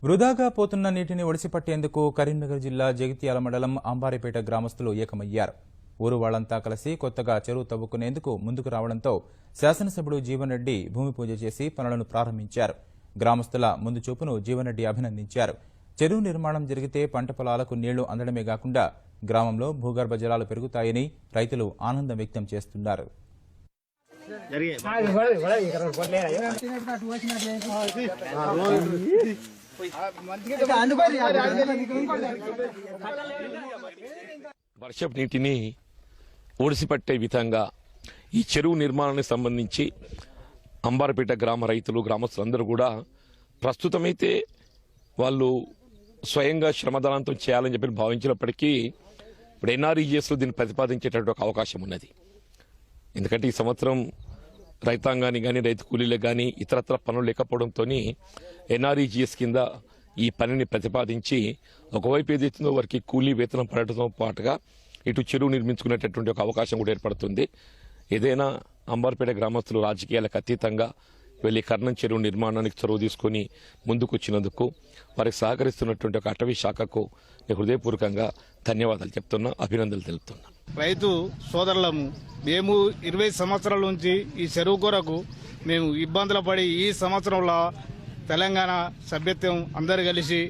వృధాగా పోతున్న నీటిని ఒడిసిపట్టేందుకు కరీంనగర్ జిల్లా జగిత్యాల మండలం అంబారిపేట గ్రామస్తులు ఏకమయ్యారు. ఊరు వాళ్లంతా కలిసి కొత్తగా చెరువు తవ్వుకునేందుకు ముందుకు రావడంతో శాసనసభ్యుడు జీవన్ రెడ్డి భూమి పూజ చేసి పనులను ప్రారంభించారు. గ్రామస్తుల ముందు చూపును జీవన్ రెడ్డి అభినందించారు. చెరువు నిర్మాణం జరిగితే పంట పొలాలకు నీళ్లు అందడమే కాకుండా గ్రామంలో భూగర్భ జలాలు పెరుగుతాయని రైతులు ఆనందం వ్యక్తం చేస్తున్నారు. వర్షపు నీటిని ఒడిసిపట్టే విధంగా ఈ చెరువు నిర్మాణానికి సంబంధించి అంబారపేట గ్రామ రైతులు గ్రామస్తులందరూ కూడా ప్రస్తుతమైతే వాళ్ళు స్వయంగా శ్రమదానంతో చేయాలని చెప్పి భావించినప్పటికీ ఇప్పుడు ఎన్ఆర్ఈజీఎస్లో దీన్ని ప్రతిపాదించేటటువంటి ఒక అవకాశం ఉన్నది. ఎందుకంటే ఈ సంవత్సరం రైతాంగానికి కానీ రైతు కూలీలకు కానీ ఇతరత్ర పనులు లేకపోవడంతో ఎన్ఆర్ఈజీఎస్ కింద ఈ పనిని ప్రతిపాదించి ఒకవైపు ఏదైతుందో వారికి కూలీ వేతనం పడటంతో పాటుగా ఇటు చెరువు నిర్మించుకునేటటువంటి ఒక అవకాశం కూడా ఏర్పడుతుంది. ఏదైనా అంబార్పేట గ్రామస్తులు రాజకీయాలకు అతీతంగా వెళ్లి కర్ణం చెరువు నిర్మాణానికి చొరవ తీసుకుని ముందుకు వచ్చినందుకు వారికి సహకరిస్తున్నటువంటి ఒక అటవీ శాఖకు హృదయపూర్వకంగా ధన్యవాదాలు చెప్తున్నా, అభినందనలు తెలుపుతున్నా. రైతు సోదరులము మేము 20 సంవత్సరాల నుంచి ఈ చెరువు కొరకు మేము ఇబ్బందులు పడి ఈ సంవత్సరంలో తెలంగాణ సభ్యత్వం అందరు కలిసి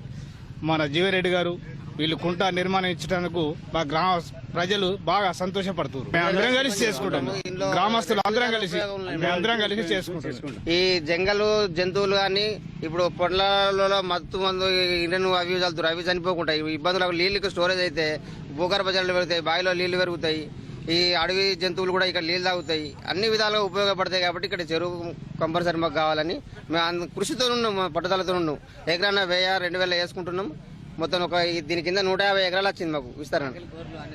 మన జీవరెడ్డి గారు వీళ్ళు కుంట నిర్మాణం ఇచ్చడానికి మా గ్రామ ప్రజలు బాగా సంతోషపడుతున్నారు. మేము అందరం కలిసి చేసుకుంటాము, గ్రామస్తులు అందరం కలిసి చేసుకుంటాం. ఈ జంగలు జంతువులు కానీ ఇప్పుడు పొట్లాలలో మత్తు మందు ఇండను అవి చల్లుతారు, అవి చనిపోకుంటాయి. ఇబ్బందులు నీళ్ళకి స్టోరేజ్ అయితే భూగర్భ జలాలు పెరుగుతాయి, బావిలో నీళ్లు పెరుగుతాయి. ఈ అడవి జంతువులు కూడా ఇక్కడ నీళ్లు తాగుతాయి, అన్ని విధాలుగా ఉపయోగపడతాయి. కాబట్టి ఇక్కడ చెరువు కంపల్సరీ మాకు కావాలని మేము కృషితో ఉన్నాం, పట్టుదలతో ఉన్నాం. ఎకరాన 1000-2000 వేసుకుంటున్నాం. మొత్తం దీని కింద 150 ఎకరాలు వచ్చింది మాకు విస్తరణ.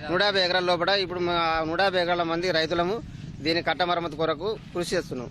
150 ఎకరాల లోపల ఇప్పుడు 150 ఎకరాల మంది రైతులము దీని కట్ట మరమ్మతు కొరకు కృషి చేస్తున్నాం.